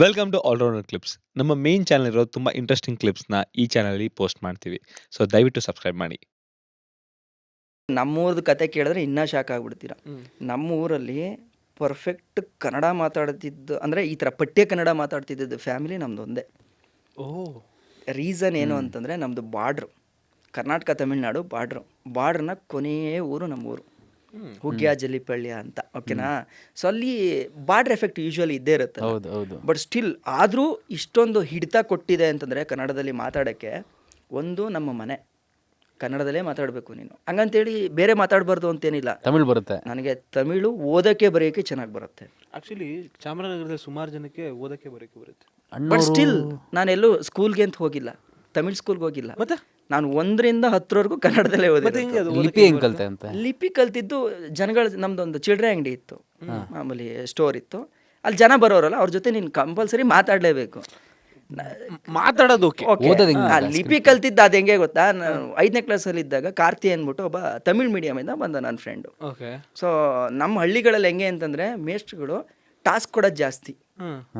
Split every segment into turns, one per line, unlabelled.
Welcome to allrounder clips. ನಮ್ಮ main channel ಇರೋ ತುಂಬ ಇಂಟ್ರೆಸ್ಟಿಂಗ್ ಕ್ಲಿಪ್ಸ್ನ ಈ ಚಾನಲಲ್ಲಿ ಪೋಸ್ಟ್ ಮಾಡ್ತೀವಿ. ಸೊ ದಯವಿಟ್ಟು ಸಬ್ಸ್ಕ್ರೈಬ್ ಮಾಡಿ.
ನಮ್ಮೂರ್ದು ಕತೆ ಕೇಳಿದ್ರೆ ಇನ್ನೂ ಶಾಕ್ ಆಗ್ಬಿಡ್ತೀರ.
ಹ್ಮ್.
ನಮ್ಮ ಊರಲ್ಲಿ ಪರ್ಫೆಕ್ಟ್ ಕನ್ನಡ ಮಾತಾಡ್ತಿದ್ದು ಅಂದರೆ ಈ ಥರ ಪಠ್ಯ ಕನ್ನಡ ಮಾತಾಡ್ತಿದ್ದು ಫ್ಯಾಮಿಲಿ ನಮ್ದು ಒಂದೇ. ರೀಸನ್ ಏನು ಅಂತಂದರೆ ನಮ್ಮದು ಬಾರ್ಡ್ರು, ಕರ್ನಾಟಕ ತಮಿಳ್ನಾಡು ಬಾರ್ಡ್ರನ್ನ ಕೊನೆಯ ಊರು ನಮ್ಮೂರು, ಹುಗ್ಗ್ಯ ಜಲ್ಲಿಪಳ್ಳಿ ಅಂತ. ಓಕೆನಾ? ಸೊ ಅಲ್ಲಿ ಬಾರ್ಡ್ರ್ ಎಫೆಕ್ಟ್ ಯೂಶ್ವಲಿ ಇದ್ದೇ ಇರುತ್ತೆ. ಬಟ್ ಸ್ಟಿಲ್ ಆದರೂ ಇಷ್ಟೊಂದು ಹಿಡಿತ ಕೊಟ್ಟಿದೆ ಅಂತಂದರೆ ಕನ್ನಡದಲ್ಲಿ ಮಾತಾಡೋಕ್ಕೆ. ಒಂದು ನಮ್ಮ ಮನೆ ಕನ್ನಡದಲ್ಲೇ ಮಾತಾಡಬೇಕು ನೀನು, ಹಂಗಂತೇಳಿ ಬೇರೆ ಮಾತಾಡಬಾರ್ದು ಅಂತೇನಿಲ್ಲ.
ತಮಿಳ್ ಬರುತ್ತೆ
ನನಗೆ ತಮಿಳು ಓದೋಕ್ಕೆ ಬರೆಯೋಕ್ಕೆ ಚೆನ್ನಾಗಿ ಬರುತ್ತೆ.
ಆಕ್ಚುಲಿ ಚಾಮರಾಜನಗರದಲ್ಲಿ ಸುಮಾರು ಜನಕ್ಕೆ ಓದಕ್ಕೆ ಬರೋಕ್ಕೆ ಬರುತ್ತೆ.
ಬಟ್ ಸ್ಟಿಲ್ ನಾನೆಲ್ಲೂ ಸ್ಕೂಲ್ಗೆ ಅಂತ ಹೋಗಿಲ್ಲ, ತಮಿಳ್ ಸ್ಕೂಲ್ಗೆ ಹೋಗಿಲ್ಲ.
ಮತ್ತೆ
ನಾನು 1ರಿಂದ 10ರವರೆಗೂ ಕನ್ನಡದಲ್ಲೇ ಓದಿದ್ದೆ.
ಲಿಪಿ ಹೆಂಗ್ ಕಲ್ತೆ ಅಂತ?
ಲಿಪಿ ಕಲ್ತಿದ್ದು ಜನಗಳು, ನಮ್ದೊಂದು ಚಿಲ್ಡ್ರೆ ಅಂಗಡಿ ಇತ್ತು, ಮಾಮೂಲಿ ಸ್ಟೋರ್ ಇತ್ತು. ಅಲ್ಲಿ ಜನ ಬರೋರಲ್ಲ, ಅವ್ರ ಜೊತೆ ನೀನು ಕಂಪಲ್ಸರಿ ಮಾತಾಡಲೇಬೇಕು.
ಮಾತಾಡೋದು ಓಕೆ.
ಲಿಪಿ ಕಲ್ತಿದ್ದು ಅದು ಹೆಂಗೆ ಗೊತ್ತಾ, ನಾನು 5ನೇ ಕ್ಲಾಸಲ್ಲಿ ಇದ್ದಾಗ ಕಾರ್ತಿ ಅಂದ್ಬಿಟ್ಟು ಒಬ್ಬ ತಮಿಳ್ ಮೀಡಿಯಮಿಂದ ಬಂದ ನನ್ನ ಫ್ರೆಂಡು.
ಓಕೆ.
ಸೊ ನಮ್ಮ ಹಳ್ಳಿಗಳಲ್ಲಿ ಹೆಂಗೆ ಅಂತಂದರೆ ಮೇಷ್ಟ್ರುಗಳು ಟಾಸ್ಕ್ ಕೊಡೋದು ಜಾಸ್ತಿ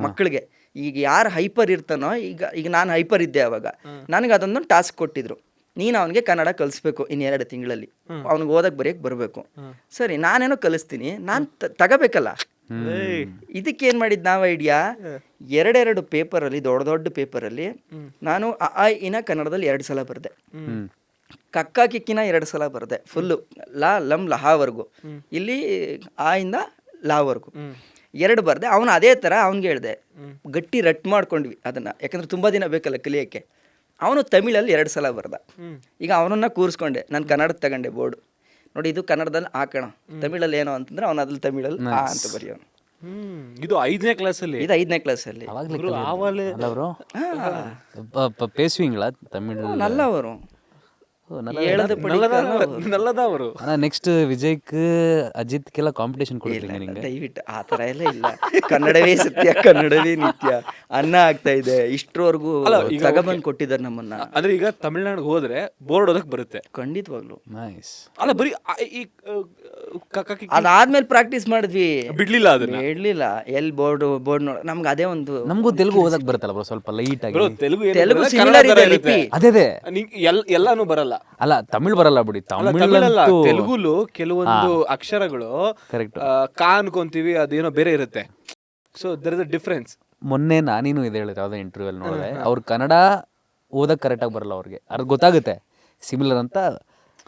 ಮಕ್ಕಳಿಗೆ. ಈಗ ಯಾರು ಹೈಪರ್ ಇರ್ತಾನೋ, ಈಗ ನಾನು ಹೈಪರ್ ಇದ್ದೆ ಅವಾಗ, ನನಗೆ ಅದೊಂದು ಟಾಸ್ಕ್ ಕೊಟ್ಟಿದ್ರು. ನೀನು ಅವನಿಗೆ ಕನ್ನಡ ಕಲಿಸ್ಬೇಕು ಇನ್ನು 2 ತಿಂಗಳಲ್ಲಿ, ಅವ್ನಿಗೆ ಓದಕ್ಕೆ ಬರೆಯೋಕ್ಕೆ ಬರಬೇಕು. ಸರಿ, ನಾನೇನೋ ಕಲಿಸ್ತೀನಿ, ನಾನು ತಗೋಬೇಕಲ್ಲ. ಇದಕ್ಕೇನು ಮಾಡಿದ್ದು ನಾವು ಐಡಿಯಾ, 2 ಪೇಪರಲ್ಲಿ, ದೊಡ್ಡ ಪೇಪರಲ್ಲಿ ನಾನು ಅ ಇನ ಕನ್ನಡದಲ್ಲಿ 2 ಸಲ ಬರೆದೆ, ಕಕ್ಕ ಕಿಕ್ಕಿನ 2 ಸಲ ಬರೆದೆ, ಫುಲ್ಲು ಲಾ ಲಂ ಲಹಾವರೆಗೂ, ಇಲ್ಲಿ ಆ ಇಂದ ಲಾವರೆಗೂ 2 ಬರೆದೆ. ಅವನು ಅದೇ ಥರ ಅವ್ನಿಗೆ ಹೇಳಿದೆ, ಗಟ್ಟಿ ರಟ್ ಮಾಡ್ಕೊಂಡ್ವಿ ಅದನ್ನು, ಯಾಕಂದ್ರೆ ತುಂಬ ದಿನ ಬೇಕಲ್ಲ ಕಲಿಯೋಕ್ಕೆ. ಅವನು ತಮಿಳಲ್ಲಿ 2 ಸಲ ಬರ್ದ. ಈಗ ಅವನನ್ನು ಕೂರಿಸ್ಕೊಂಡೆ, ನಾನು ಕನ್ನಡದ ತಗೊಂಡೆ ಬೋರ್ಡು, ನೋಡಿ ಇದು ಕನ್ನಡದಲ್ಲಿ ಹಾಕೋಣ, ತಮಿಳಲ್ಲಿ ಏನೋ ಅಂತಂದ್ರೆ ಅವನು ಅದ್ರಲ್ಲಿ ತಮಿಳಲ್ಲಿ ಆ ಅಂತ ಬರೆಯೋನು.
ಇದು 5ನೇ ಕ್ಲಾಸಲ್ಲಿ.
ಇದು 5ನೇ ಕ್ಲಾಸಲ್ಲಿ.
பேசுவீங்களா தமிழ்?
நல்ல வரும்.
ನಲ್ಲದವರು.
ನೆಕ್ಸ್ಟ್ ವಿಜಯ್க்கு ಅಜಿತ್ಗೆಲ್ಲ ಕಾಂಪಿಟೇಷನ್ ಕೊಡ್ತೀನಿ ನಿಮಗೆ.
ದಯವಿಟ್ಟು ಆ ಥರ ಎಲ್ಲ ಇಲ್ಲ. ಕನ್ನಡವೇ ಸತ್ಯ, ಕನ್ನಡವೇ ನಿತ್ಯ ಅನ್ನ ಆಗ್ತಾ ಇದೆ. ಇಷ್ಟರವರೆಗೂ ತಗೊಬಂದು ಕೊಟ್ಟಿದ್ದಾರೆ ನಮ್ಮನ್ನ.
ಅಂದ್ರೆ ಈಗ ತಮಿಳ್ನಾಡಿಗೆ ಹೋದ್ರೆ ಬೋರ್ಡ್ ಓದಕ್ ಬರುತ್ತೆ
ಖಂಡಿತವಾಗ್ಲು.
ನೈಸ್.
ಅಲ್ಲ, ಬರೀ ಈ
ಅದಾದ್ಮೇಲೆ ಪ್ರಾಕ್ಟೀಸ್ ಮಾಡಿದ್ವಿ,
ಬಿಡ್ಲಿಲ್ಲ ಅದನ್ನ.
ಬಿಡ್ಲಿಲ್ಲ. ಎಲ್ಲಿ ಬೋರ್ಡ್ ನೋಡ, ನಮ್ಗೆ ಅದೇ ಒಂದು.
ನಮಗೂ ತೆಲುಗು ಓದಕ್ ಬರುತ್ತಲ್ಲ ಬ್ರೋ, ಸ್ವಲ್ಪ ಲೈಟ್ ಆಗಿ.
ತೆಲುಗು ಸಿಮಿಲರ್ ಇದೆ ಲಿಪಿ.
ಅದೇ
ಎಲ್ಲಾನು ಬರಲ್ಲ.
ಅಲ್ಲ, ತಮಿಳ್ ಬರಲ್ಲ ಬಿಡಿ.
ತಮಿಳಲ್ಲ, ತೆಲುಗುಲು ಕೆಲವೊಂದು ಅಕ್ಷರಗಳು
ಕರೆಕ್ಟ್
ಕಾ ಅನ್ಕೊಂತೀವಿ, ಅದೇನೋ ಬೇರೆ ಇರುತ್ತೆ. So there is a difference.
ಮೊನ್ನೆ ನಾನೇನು ಇದು ಹೇಳಿದ್ರೆ ಯಾವ್ದೋ ಇಂಟರ್ವ್ಯೂ ಅಲ್ಲಿ ನೋಡಿದೆ, ಅವ್ರು ಕನ್ನಡ ಓದಕ್ ಕರೆಕ್ಟ್ ಆಗಿ ಬರಲ್ಲ ಅವ್ರಿಗೆ. ಅದು ಗೊತ್ತಾಗುತ್ತೆ ಸಿಮಿಲರ್ ಅಂತ,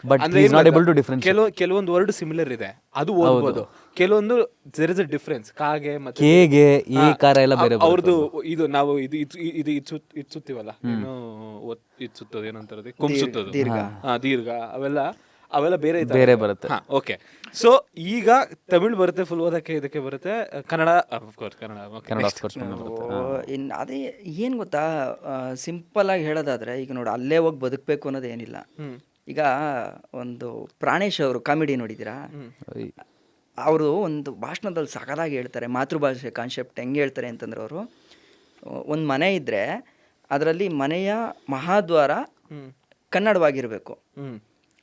but is not able to difference.
ಕೆಲವೊಂದು ವರ್ಡ್ ಸಿಮಿಲರ್ ಇದೆ, ಅದು ಓದ್ಬೋದು. ಕೆಲವೊಂದು ದೇರ್ ಇಸ್ ಅ ಡಿಫರೆನ್ಸ್. ಕಾಗೆ ಮತ್ತೆ
ಕೇಗೆ ಈ ಕಾರ ಎಲ್ಲ ಬೇರೆ.
ಅವ್ರದ್ದು ಇದು ನಾವು ಇದು ಇತ್ಸುತ್ತೀವಲ್ಲ, ಏನು ಇತ್ಸುತ್ತೋದು, ಏನಂತಾರೆ ಕುಂಸುತ್ತೋದು, ದೀರ್ಘ, ಅವೆಲ್ಲ ಬೇರೆ
ಬರುತ್ತೆ.
ಓಕೆ. ಸೊ ಈಗ ತಮಿಳ್ ಬರುತ್ತೆ ಫುಲ್ ಓದಕ್ಕೆ, ಇದಕ್ಕೆ ಬರುತ್ತೆ. ಕನ್ನಡ
ಅದೇ ಏನು ಗೊತ್ತಾ, ಸಿಂಪಲ್ ಆಗಿ ಹೇಳೋದಾದ್ರೆ, ಈಗ ನೋಡಿ ಅಲ್ಲೇ ಹೋಗಿ ಬದುಕಬೇಕು ಅನ್ನೋದು ಏನಿಲ್ಲ. ಈಗ ಒಂದು ಪ್ರಾಣೇಶ್ ಅವರು ಕಾಮಿಡಿ ನೋಡಿದ್ದೀರಾ? ಅವರು ಒಂದು ಭಾಷಣದಲ್ಲಿ ಸಕಲಾಗಿ ಹೇಳ್ತಾರೆ ಮಾತೃಭಾಷೆ ಕಾನ್ಸೆಪ್ಟ್. ಹೆಂಗೆ ಹೇಳ್ತಾರೆ ಅಂತಂದ್ರೆ, ಅವರು ಒಂದು ಮನೆ ಇದ್ದರೆ ಅದರಲ್ಲಿ ಮನೆಯ ಮಹಾದ್ವಾರ ಕನ್ನಡವಾಗಿರಬೇಕು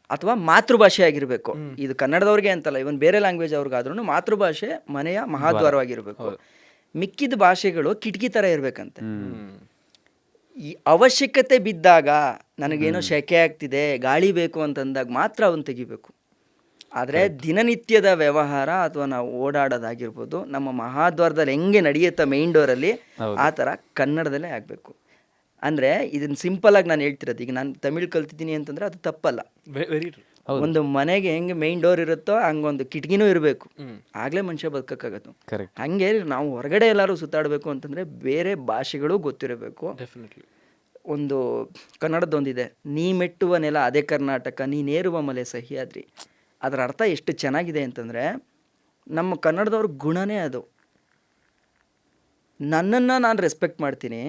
ಅಥವಾ ಮಾತೃಭಾಷೆ ಆಗಿರಬೇಕು. ಇದು ಕನ್ನಡದವ್ರಿಗೆ ಅಂತಲ್ಲ, ಇವನ್ ಬೇರೆ ಲ್ಯಾಂಗ್ವೇಜ್ ಅವ್ರಿಗಾದ್ರೂ ಮಾತೃಭಾಷೆ ಮನೆಯ ಮಹಾದ್ವಾರವಾಗಿರಬೇಕು. ಮಿಕ್ಕಿದ ಭಾಷೆಗಳು ಕಿಟಕಿ ಥರ ಇರಬೇಕಂತೆ. ಈ ಅವಶ್ಯಕತೆ ಬಿದ್ದಾಗ, ನನಗೇನೋ ಸೆಕೆ ಆಗ್ತಿದೆ, ಗಾಳಿ ಬೇಕು ಅಂತಂದಾಗ ಮಾತ್ರ ಅವನ್ನ ತೆಗಿಬೇಕು. ಆದರೆ ದಿನನಿತ್ಯದ ವ್ಯವಹಾರ ಅಥವಾ ನಾವು ಓಡಾಡೋದಾಗಿರ್ಬೋದು, ನಮ್ಮ ಮಹಾದ್ವಾರದಲ್ಲಿ ಹೆಂಗೆ ನಡೆಯುತ್ತಾ ಮೇನ್ ಡೋರಲ್ಲಿ, ಆ ಥರ ಕನ್ನಡದಲ್ಲೇ ಆಗಬೇಕು. ಅಂದರೆ ಇದನ್ನು ಸಿಂಪಲಾಗಿ ನಾನು ಹೇಳ್ತಿರೋದು, ಈಗ ನಾನು ತಮಿಳ್ ಕಲ್ತಿದ್ದೀನಿ ಅಂತಂದರೆ ಅದು ತಪ್ಪಲ್ಲ. ಒಂದು ಮನೆಗೆ ಹೆಂಗೆ ಮೇನ್ ಡೋರ್ ಇರುತ್ತೋ ಹಂಗೊಂದು ಕಿಟಕಿನೂ ಇರಬೇಕು, ಆಗಲೇ ಮನುಷ್ಯ ಬದುಕಕ್ಕಾಗತ್ತು. ಹಂಗೆ ನಾವು ಹೊರಗಡೆ ಎಲ್ಲರೂ ಸುತ್ತಾಡಬೇಕು ಅಂತಂದರೆ ಬೇರೆ ಭಾಷೆಗಳು ಗೊತ್ತಿರಬೇಕು. ಒಂದು ಕನ್ನಡದೊಂದಿದೆ, ನೀ ಮೆಟ್ಟುವ ನೆಲ ಅದೇ ಕರ್ನಾಟಕ, ನೀನೇರುವ ಮಲೆ ಸಹ್ಯಾದ್ರಿ. ಅದರ ಅರ್ಥ ಎಷ್ಟು ಚೆನ್ನಾಗಿದೆ ಅಂತಂದರೆ, ನಮ್ಮ ಕನ್ನಡದವ್ರ ಗುಣನೇ ಅದು. ನನ್ನನ್ನು ನಾನು ರೆಸ್ಪೆಕ್ಟ್ ಮಾಡ್ತೀನಿ,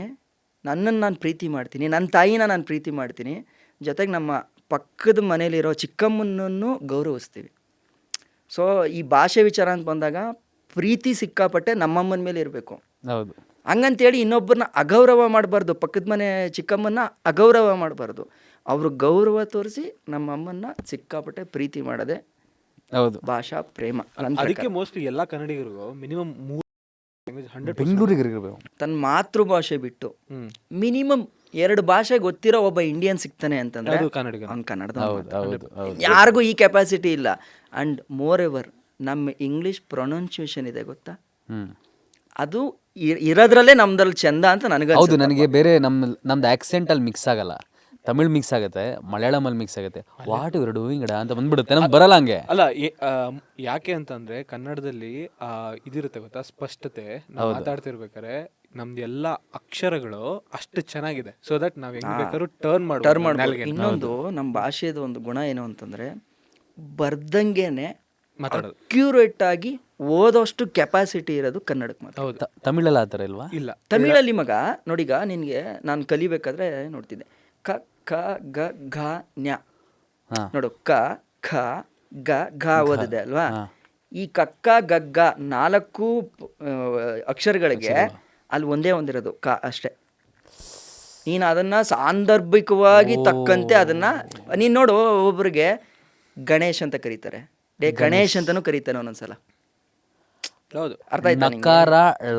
ನನ್ನನ್ನು ನಾನು ಪ್ರೀತಿ ಮಾಡ್ತೀನಿ, ನನ್ನ ತಾಯಿನ ನಾನು ಪ್ರೀತಿ ಮಾಡ್ತೀನಿ, ಜೊತೆಗೆ ನಮ್ಮ ಪಕ್ಕದ ಮನೇಲಿರೋ ಚಿಕ್ಕಮ್ಮನನ್ನು ಗೌರವಿಸ್ತೀವಿ. ಸೊ ಈ ಭಾಷೆ ವಿಚಾರ ಅಂತ ಬಂದಾಗ ಪ್ರೀತಿ ಸಿಕ್ಕಾಪಟ್ಟೆ ನಮ್ಮಮ್ಮನ ಮೇಲೆ ಇರಬೇಕು.
ಹೌದು.
ಹಂಗಂತೇಳಿ ಇನ್ನೊಬ್ಬರನ್ನ ಅಗೌರವ ಮಾಡಬಾರ್ದು, ಪಕ್ಕದ ಮನೆ ಚಿಕ್ಕಮ್ಮನ್ನ ಅಗೌರವ ಮಾಡಬಾರ್ದು. ಅವರು ಗೌರವ ತೋರಿಸಿ ನಮ್ಮಮ್ಮನ್ನ ಸಿಕ್ಕಾಪಟ್ಟೆ ಪ್ರೀತಿ ಮಾಡೋದೆ
ಹೌದು
ಭಾಷಾ ಪ್ರೇಮ.
ಅದಕ್ಕೆ ಮೋಸ್ಟ್ಲಿ ಎಲ್ಲ ಕನ್ನಡಿಗರಿಗೂ ಮಿನಿಮಮ್
ಬೆಂಗಳೂರಿಗೆ ಇರಬೇಕು.
ತನ್ನ ಮಾತೃಭಾಷೆ ಬಿಟ್ಟು
ಹ್ಮ್.
ಮಿನಿಮಮ್ 2 ಭಾಷೆ ಗೊತ್ತಿರೋ ಒಬ್ಬ ಇಂಡಿಯನ್ ಸಿಗ್ತಾನೆ ಅಂತಂದ್ರೆ
ಅದು ಕನ್ನಡಿಗ.
ಅವ್ನು ಕನ್ನಡದ
ಹೌದು.
ಯಾರಿಗೂ ಈ ಕೆಪಾಸಿಟಿ ಇಲ್ಲ. ಅಂಡ್ ಮೋರ್ ಎವರ್ ನಮ್ಮ ಇಂಗ್ಲಿಷ್ ಪ್ರೊನೌನ್ಸಿಯೇಷನ್ ಇದೆ ಗೊತ್ತಾ, ಅದು ಇರೋದ್ರಲ್ಲೇ ನಮ್ದಲ್ಲಿ ಚಂದ ಅಂತ ನನಗೆ.
ಹೌದು, ನನಗೆ ಬೇರೆ ನಮ್ದು ಆಕ್ಸೆಂಟ್ ಅಲ್ಲಿ ಮಿಕ್ಸ್ ಆಗಲ್ಲ. ತಮಿಳ್ ಮಿಕ್ಸ್ ಆಗುತ್ತೆ, ಮಲಯಾಳಂ ಅಲ್ಲಿ ಮಿಕ್ಸ್ ಆಗುತ್ತೆ. ವಾಟ್ ಇವರು ಡೂಯಿಂಗ್ ಅಂತ ಬಂದ್ಬಿಡುತ್ತೆ, ನಮ್ಗೆ ಬರಲ್ಲ ಹಂಗೆ.
ಅಲ್ಲ ಯಾಕೆ ಅಂತಂದ್ರೆ ಕನ್ನಡದಲ್ಲಿ ಇದಿರುತ್ತೆ ಗೊತ್ತಾ, ಸ್ಪಷ್ಟತೆ. ನಾವು ಮಾತಾಡ್ತಿರ್ಬೇಕಾದ್ರೆ ನಮ್ದು ಎಲ್ಲಾ ಅಕ್ಷರಗಳು ಅಷ್ಟು ಚೆನ್ನಾಗಿದೆ, ಸೊ ದಟ್ ನಾವ್ ಹೆಂಗ್ ಬೇಕಾದ್ರೂ ಟರ್ನ್ ಮಾಡ್ಬೋದು.
ಇನ್ನೊಂದು ನಮ್ಮ ಭಾಷೆದು ಒಂದು ಗುಣ ಏನು ಅಂತಂದ್ರೆ ಬರ್ದಂಗೆನೆ
ಮಾತಾಡೋದು,
ಅಕ್ಯುರೇಟ್ ಆಗಿ ಓದೋಷ್ಟು ಕೆಪಾಸಿಟಿ ಇರೋದು ಕನ್ನಡಕ್ಕೆ ಮಾತ್ರ.
ಹೌದು.
ತಮಿಳಲ್ಲಿ ಆ ಥರ ಇಲ್ವಾ?
ಇಲ್ಲ,
ತಮಿಳಲ್ಲಿ ಮಗ ನೋಡೀಗ ನಿನಗೆ ನಾನು ಕಲಿಬೇಕಾದ್ರೆ ನೋಡ್ತಿದ್ದೆ ಕ ಕ ಗ ಘ ನ್ಯ ನೋಡು, ಕ ಖ ಗ ಘ ಓದಿದೆ ಅಲ್ವಾ. ಈ ಕಕ್ಕ ಗಗ್ಗ 4 ಅಕ್ಷರಗಳಿಗೆ ಅಲ್ಲಿ ಒಂದೇ ಒಂದಿರೋದು ಕ ಅಷ್ಟೇ. ನೀನು ಅದನ್ನ ಸಾಂದರ್ಭಿಕವಾಗಿ ತಕ್ಕಂತೆ ಅದನ್ನ ನೀನು ನೋಡು. ಒಬ್ಬರಿಗೆ ಗಣೇಶ್ ಅಂತ ಕರೀತಾರೆ, ಗಣೇಶ್ ಅಂತಾನೂ ಕರೀತಾನೆ ಒಂದೊಂದ್ಸಲ.
ಹೌದು,
ಅರ್ಥ ಆಯ್ತಾ?
ನಕಾರ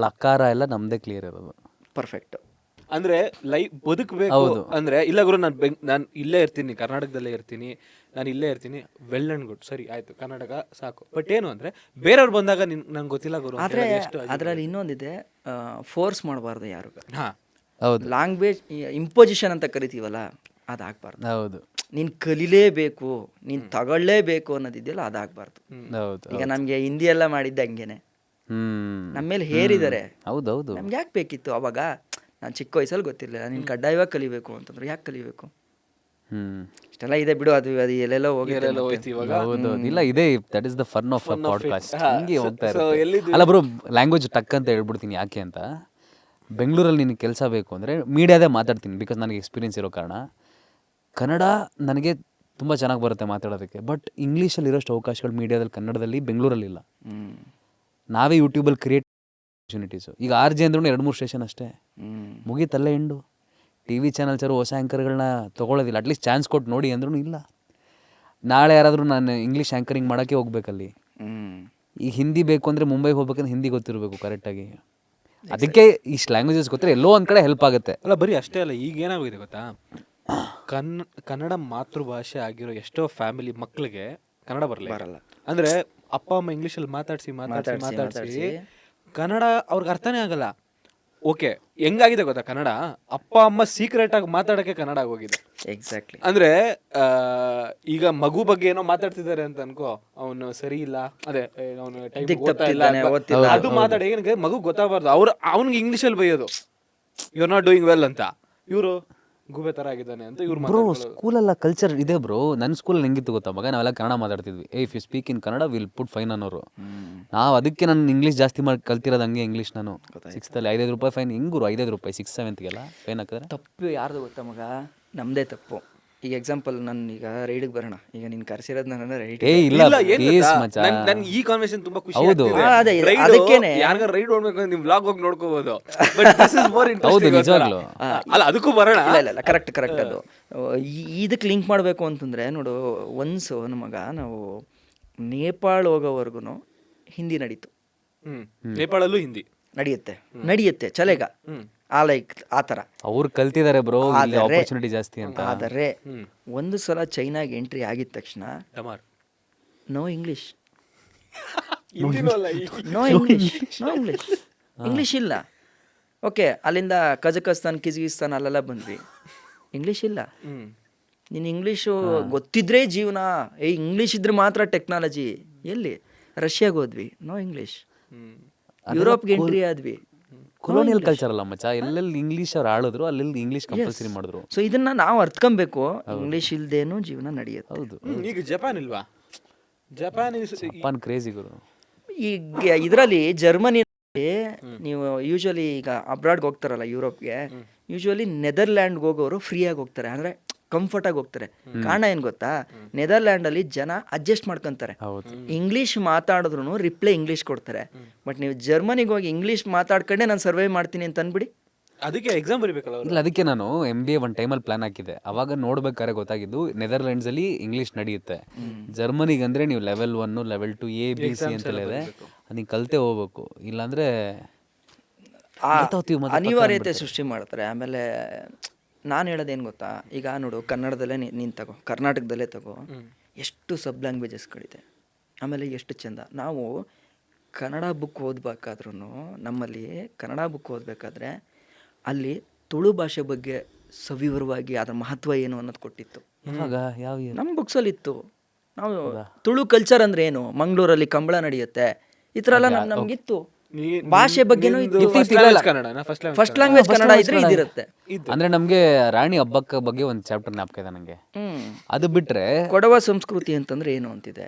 ಲಕಾರ ಎಲ್ಲ ನಮ್ದೇ ಕ್ಲಿಯರ್ ಇರೋದು.
ಪರ್ಫೆಕ್ಟ್.
ಅಂದ್ರೆ ಲೈಫ್ ಬದುಕಬೇಕು ಅಂದ್ರೆ ಇಲ್ಲ ಗುರು, ನಾನು ಇಲ್ಲೇ ಇರ್ತೀನಿ, ಕರ್ನಾಟಕದಲ್ಲೇ ಇರ್ತೀನಿ, ನಾನು ಇಲ್ಲೇ ಇರ್ತೀನಿ, ವೆಲ್ ಅಂಡ್ ಗುಡ್, ಸರಿ ಆಯ್ತು, ಕರ್ನಾಟಕ ಸಾಕು. ಬಟ್ ಏನು ಅಂದ್ರೆ ಬೇರೆಯವ್ರು ಬಂದಾಗ ನಂಗೆ ಗೊತ್ತಿಲ್ಲ ಗುರು.
ಆದ್ರೆ ಅದರಲ್ಲಿ ಇನ್ನೊಂದಿದೆ, ಫೋರ್ಸ್ ಮಾಡಬಾರ್ದು ಯಾರು.
ಹೌದು,
ಲ್ಯಾಂಗ್ವೇಜ್ ಇಂಪೋಸಿಷನ್ ಅಂತ ಕರಿತೀವಲ್ಲ, ಅದಾಗಬಾರ್ದು.
ಹೌದು,
ನೀನು ಕಲಿಲೇಬೇಕು, ನೀನು ತಗೊಳ್ಳೇಬೇಕು ಅನ್ನೋದಿದೆಯಲ್ಲ, ಅದಾಗಬಾರ್ದು.
ಹೌದು.
ಈಗ ನಮಗೆ ಹಿಂದಿ ಎಲ್ಲ ಮಾಡಿದ್ದೆ ಹಂಗೇನೆ, ನಮ್ಮ ಮೇಲೆ ಹೇರಿದ್ದಾರೆ.
ಹೌದೌದು.
ನಮ್ಗೆ ಯಾಕೆ ಬೇಕಿತ್ತು ಅವಾಗ? ನಾನು ಚಿಕ್ಕ ವಯಸ್ಸಲ್ಲಿ ಗೊತ್ತಿರಲಿಲ್ಲ, ನೀನು ಕಡ್ಡಾಯವಾಗಿ ಕಲಿಬೇಕು ಅಂತಂದ್ರೆ ಯಾಕೆ ಕಲಿಬೇಕು? ಇಷ್ಟೆಲ್ಲ ಇದೆ ಬಿಡು, ಅದು ಎಲ್ಲೆಲ್ಲೋ ಹೋಗಿ
ಹೌದು. ಇಲ್ಲ, ಇದೆ, that is the fun of a podcast. ಹಿಂಗೆ ಹೋಗ್ತಾ ಇರುತ್ತೆ. ಅಲ್ಲ ಬ್ರೋ, ಲ್ಯಾಂಗ್ವೇಜ್ ಟಕ್ ಅಂತ ಹೇಳ್ಬಿಡ್ತೀನಿ. ಯಾಕೆ ಅಂತ, ಬೆಂಗಳೂರಲ್ಲಿ ನಿನಗೆ ಕೆಲಸ ಬೇಕು ಅಂದರೆ ಮೀಡಿಯಾದೇ ಮಾತಾಡ್ತೀನಿ, ಬಿಕಾಸ್ ನನಗೆ ಎಕ್ಸ್ಪೀರಿಯನ್ಸ್ ಇರೋ ಕಾರಣ. ಕನ್ನಡ ನನಗೆ ತುಂಬ ಚೆನ್ನಾಗಿ ಬರುತ್ತೆ ಮಾತಾಡೋದಕ್ಕೆ, ಬಟ್ ಇಂಗ್ಲೀಷಲ್ಲಿ ಇರೋಷ್ಟು ಅವಕಾಶಗಳು ಮೀಡಿಯಾದಲ್ಲಿ ಕನ್ನಡದಲ್ಲಿ ಬೆಂಗಳೂರಲ್ಲಿಲ್ಲ. ನಾವೇ ಯೂಟ್ಯೂಬಲ್ಲಿ ಕ್ರಿಯೇಟ್ ಆಪರ್ಚುನಿಟೀಸು. ಈಗ RJ ಅಂದ್ರೂ 2-3 ಸ್ಟೇಷನ್ ಅಷ್ಟೇ, ಮುಗೀತಲ್ಲೇ ಎಂಡು. TV ಚಾನಲ್ಸರು ಹೊಸ ಆ್ಯಂಕರ್ಗಳನ್ನ ತೊಗೊಳ್ಳೋದಿಲ್ಲ. ಅಟ್ಲೀಸ್ಟ್ ಚಾನ್ಸ್ ಕೊಟ್ಟು ನೋಡಿ ಅಂದ್ರೂ ಇಲ್ಲ. ನಾಳೆ ಯಾರಾದರೂ ನಾನು ಇಂಗ್ಲೀಷ್ ಆ್ಯಂಕರಿಂಗ್ ಮಾಡೋಕ್ಕೆ ಹೋಗ್ಬೇಕಲ್ಲಿ. ಈಗ ಹಿಂದಿ ಬೇಕು ಅಂದರೆ ಮುಂಬೈಗೆ ಹೋಗ್ಬೇಕಂದ್ರೆ ಹಿಂದಿ ಗೊತ್ತಿರಬೇಕು ಕರೆಕ್ಟಾಗಿ. ಅದಕ್ಕೆ ಇಷ್ಟು ಲ್ಯಾಂಗ್ವೇಜಸ್ ಗೊತ್ತಿರೋ ಎಲ್ಲೋ ಒಂದು ಕಡೆ ಹೆಲ್ಪ್ ಆಗುತ್ತೆ.
ಅಲ್ಲ ಬರೀ ಅಷ್ಟೇ ಅಲ್ಲ, ಈಗ ಏನಾಗಿದೆ ಗೊತ್ತಾ, ಕನ್ನಡ ಮಾತೃಭಾಷೆ ಆಗಿರೋ ಎಷ್ಟೋ ಫ್ಯಾಮಿಲಿ ಮಕ್ಕಳಿಗೆ ಕನ್ನಡ ಬರಲ್ಲ. ಅಂದ್ರೆ ಅಪ್ಪ ಅಮ್ಮ ಇಂಗ್ಲೀಷಲ್ಲಿ ಮಾತಾಡಿಸಿ ಕನ್ನಡ ಅವ್ರಿಗೆ ಅರ್ಥನೇ ಆಗಲ್ಲ. ಓಕೆ, ಹೆಂಗಾಗಿದೆ ಗೊತ್ತಾ, ಕನ್ನಡ ಅಪ್ಪ ಅಮ್ಮ ಸೀಕ್ರೆಟ್ ಆಗಿ ಮಾತಾಡಕ್ಕೆ ಕನ್ನಡ ಆಗೋಗಿದೆ.
ಎಕ್ಸಾಕ್ಟ್ಲಿ.
ಅಂದ್ರೆ ಈಗ ಮಗು ಬಗ್ಗೆ ಏನೋ ಮಾತಾಡ್ತಿದ್ದಾರೆ ಅಂತ ಅನ್ಕೋ, ಅವನು ಸರಿ ಇಲ್ಲ, ಅದೇ ಅವನು ಅದು ಮಾತಾಡಿ ಏನಕ್ಕೆ ಮಗು ಗೊತ್ತಾಗಬಾರ್ದು. ಅವ್ನಿಗೆ ಇಂಗ್ಲೀಷಲ್ಲಿ ಬೈಯೋದು, you are not doing well ಅಂತ. ಇವರು ಗೂಬೆ ತರ ಆಗಿದ್ದಾನೆ ಅಂತ ಇವ್ರು.
ಬ್ರೋ, ಸ್ಕೂಲೆಲ್ಲ ಕಲ್ಚರ್ ಇದೆ ಬ್ರೋ. ನನ್ನ ಸ್ಕೂಲಲ್ಲಿ ಹೆಂಗಿತ್ತು ಗೊತ್ತಾ ಮಗ, ನಾವೆಲ್ಲ ಕನ್ನಡ ಮಾತಾಡ್ತಿದ್ವಿ. If you speak in Kannada will put fine ಅನ್ನೋರು. ನಾವು ಅದಕ್ಕೆ ನಾನು ಇಂಗ್ಲೀಷ್ ಜಾಸ್ತಿ ಮಾಡಿ ಕಲ್ತಿರೋದು ಹಂಗೆ. ಇಂಗ್ಲೀಷ್ ನಾನು 6th ಅಲ್ಲಿ 5 ರೂಪಾಯಿ ಫೈನ್. ಹೆಂಗುರು 5 ರೂಪಾಯಿ 6th 7th ಫೈನ್ ಹಾಕಿದ್ರೆ
ತಪ್ಪು ಯಾರ್ದು ಗೊತ್ತಾ ಮಗ? ನಮ್ಮದೇ ತಪ್ಪು. ಈಗ ಎಕ್ಸಾಂಪಲ್, ನಾನು ಈಗ ರೈಡಿಗೆ ಬರೋಣ, ಈಗ ನೀನು ಕರ್ಸಿರೋದು ನನ್ನ ರೈಡ್.
ನನ್ ಈ ಕಾನ್ವರ್ಸೇಷನ್ ತುಂಬಾ ಖುಷಿ.
ಹೌದು,
ಅದಕ್ಕೇನೆ
ಯಾರಿಗಾರ ರೈಡ್ ಹೋಗ್ಬೇಕು ನಿಮ್ ವ್ಲಾಗ್ ಹೋಗಿ ನೋಡ್ಕೋಬಹುದು. ಹೌದು, ನಿಜವಾಗ್ಲೂ. ಅಲ್ಲ ಅದಕ್ಕೂ ಬರೋಣ.
ಇಲ್ಲ, ಕರೆಕ್ಟ್ ಅದು. ಇದಕ್ಕೆ ಲಿಂಕ್ ಮಾಡಬೇಕು ಅಂತಂದ್ರೆ ನೋಡು, ಒನ್ಸು ನಮಗ ನಾವು ನೇಪಾಳ ಹೋಗೋವರೆಗೂ ಹಿಂದಿ ನಡೀತು.
ನೇಪಾಳಲ್ಲೂ ಹಿಂದಿ
ನಡೆಯುತ್ತೆ ಚಲೆಗ ಲೈಕ್ ಆ ಥರ
ಅವ್ರು ಕಲ್ತಿದ್ದಾರೆ ಬ್ರೋ, ಆಪರ್ಚುನಿಟಿ ಜಾಸ್ತಿ ಅಂತ.
ಆದರೆ ಒಂದು ಸಲ ಚೈನಾಗೆ ಎಂಟ್ರಿ ಆಗಿದ ತಕ್ಷಣ ನೋ ಇಂಗ್ಲಿಷ್ ಇಂಗ್ಲಿಷ್ ಇಲ್ಲ. ಓಕೆ, ಅಲ್ಲಿಂದ ಕಜಕಸ್ತಾನ್ ಕಿರ್ಗಿಸ್ತಾನ್ ಅಲ್ಲೆಲ್ಲ ಬಂದ್ವಿ, ಇಂಗ್ಲಿಷ್ ಇಲ್ಲ. ನೀನು ಇಂಗ್ಲೀಷು ಗೊತ್ತಿದ್ರೆ ಜೀವನ, ಇಂಗ್ಲೀಷ್ ಇದ್ರೆ ಮಾತ್ರ ಟೆಕ್ನಾಲಜಿ. ಎಲ್ಲಿ? ರಷ್ಯಾಗೆ ಹೋದ್ವಿ, ನೋ ಇಂಗ್ಲೀಷ್. ಯುರೋಪ್ಗೆ ಎಂಟ್ರಿ ಆದ್ವಿ,
ಕೊಲೋನಿಯಲ್ ಕಲ್ಚರ್ ಅಲ್ಲ ಮಚ್ಚ. ಎಲ್ಲೆಲ್ಲಿ ಇಂಗ್ಲೀಷ್ ಅವ್ರು ಆಳಿದ್ರು ಅಲ್ಲೆಲ್ಲಿ ಇಂಗ್ಲೀಷ್ ಕಂಪಲ್ಸರಿ ಮಾಡಿದ್ರು.
ಸೊ ಇದನ್ನ ನಾವು ಅರ್ತ್ಕೊಬೇಕು, ಇಂಗ್ಲೀಷ್ ಇಲ್ದೇನು ಜೀವನ ನಡೆಯುತ್ತೆ.
ಹೌದು.
ಈಗ ಜಪಾನ್ ಇಲ್ವಾ?
ಜಪಾನ್ ಕ್ರೇಜಿ ಗುರು.
ಈಗ ಇದರಲ್ಲಿ ಜರ್ಮನಿ ನೀವು ಯೂಶಲಿ ಈಗ ಅಬ್ರಾಡ್ಗೆ ಹೋಗ್ತಾರಲ್ಲ ಯುರೋಪ್ಗೆ, ಯೂಶಲಿ ನೆದರ್ಲ್ಯಾಂಡ್ಗೆ ಹೋಗೋರು ಫ್ರೀಯಾಗಿ ಹೋಗ್ತಾರೆ, ಅಂದ್ರೆ ಕಂಫರ್ಟ್ ಆಗಿ ಹೋಗ್ತಾರೆ. ಕಾರಣ ಏನ್ ಗೊತ್ತಾ, ನೆದರ್ಲ್ಯಾಂಡ್ ಅಲ್ಲಿ ಜನ ಅಡ್ಜಸ್ಟ್ ಮಾಡ್ಕೊಂತಾರೆ. ಇಂಗ್ಲಿಷ್ ಮಾತಾಡಿದ್ರು ರಿಪ್ಲೈ ಇಂಗ್ಲಿಷ್ ಕೊಡ್ತಾರೆ. ಬಟ್ ನೀವು ಜರ್ಮನಿಗೆ ಹೋಗಿ ಇಂಗ್ಲಿಷ್ ಮಾತಾಡ್ಕೊಂಡೆ ನಾನು ಸರ್ವೇ ಮಾಡ್ತೀನಿ ಅಂತ ಅನ್ಬಿಡಿ,
ಅದಕ್ಕೆ ಎಕ್ಸಾಮ್ ಬರೀಬೇಕಲ್ಲ.
ಇಲ್ಲ, ಅದಕ್ಕೆ ನಾನು MBA ಒಂದು ಟೈಮಲ್ಲಿ ಪ್ಲಾನ್ ಹಾಕಿದ್ದೆ. ಅವಾಗ ನೋಡ್ಬೇಕಾದ್ರೆ ಗೊತ್ತಾಗಿದ್ದು ನೆದರ್ಲ್ಯಾಂಡ್ಸ್ ಅಲ್ಲಿ ಇಂಗ್ಲಿಷ್ ನಡೆಯುತ್ತೆ. ಜರ್ಮನಿಗೆ ಅಂದ್ರೆ ನೀವು level 1 level 2 ABC ಅಂತೆಲ್ಲ ಇದೆ, ನೀವು ಕಲ್ತೆ ಹೋಗ್ಬೇಕು. ಇಲ್ಲಾಂದ್ರೆ
ಅನಿವಾರ್ಯತೆ ಸೃಷ್ಟಿ ಮಾಡ್ತಾರೆ. ಆಮೇಲೆ ನಾನು ಹೇಳೋದೇನು ಗೊತ್ತಾ, ಈಗ ನೋಡು ಕನ್ನಡದಲ್ಲೇ ನೀನು ತಗೋ, ಕರ್ನಾಟಕದಲ್ಲೇ ತಗೋ, ಎಷ್ಟು ಸಬ್ ಲ್ಯಾಂಗ್ವೇಜಸ್ಗಳಿದೆ. ಆಮೇಲೆ ಎಷ್ಟು ಚೆಂದ. ನಾವು ಕನ್ನಡ ಬುಕ್ ಓದಬೇಕಾದ್ರೂ ನಮ್ಮಲ್ಲಿ ಕನ್ನಡ ಬುಕ್ ಓದಬೇಕಾದ್ರೆ ಅಲ್ಲಿ ತುಳು ಭಾಷೆ ಬಗ್ಗೆ ಸವಿವರವಾಗಿ ಅದರ ಮಹತ್ವ ಏನು ಅನ್ನೋದು ಕೊಟ್ಟಿತ್ತು. ನಮ್ಮ ಬುಕ್ಸಲ್ಲಿ ಇತ್ತು. ನಾವು ತುಳು ಕಲ್ಚರ್ ಅಂದ್ರೆ ಏನು, ಮಂಗಳೂರಲ್ಲಿ ಕಂಬಳ ನಡೆಯುತ್ತೆ, ಈ ಥರ ಎಲ್ಲ ನಮಗಿತ್ತು. ಭಾಷೆ ಬಗ್ಗೆನೂ ಫಸ್ಟ್ ಲ್ಯಾಂಗ್ವೇಜ್ ಕನ್ನಡ ಇದ್ರೆ ಇದಿರುತ್ತೆ.
ಅಂದ್ರೆ ನಮ್ಗೆ ರಾಣಿ ಹಬ್ಬಕ್ಕ ಬಗ್ಗೆ ಒಂದು ಚಾಪ್ಟರ್ ಜ್ಞಾಪಕ ಇದೆ ನಂಗೆ. ಅದು ಬಿಟ್ರೆ
ಕೊಡವ ಸಂಸ್ಕೃತಿ ಅಂತಂದ್ರೆ ಏನು ಅಂತಿದೆ.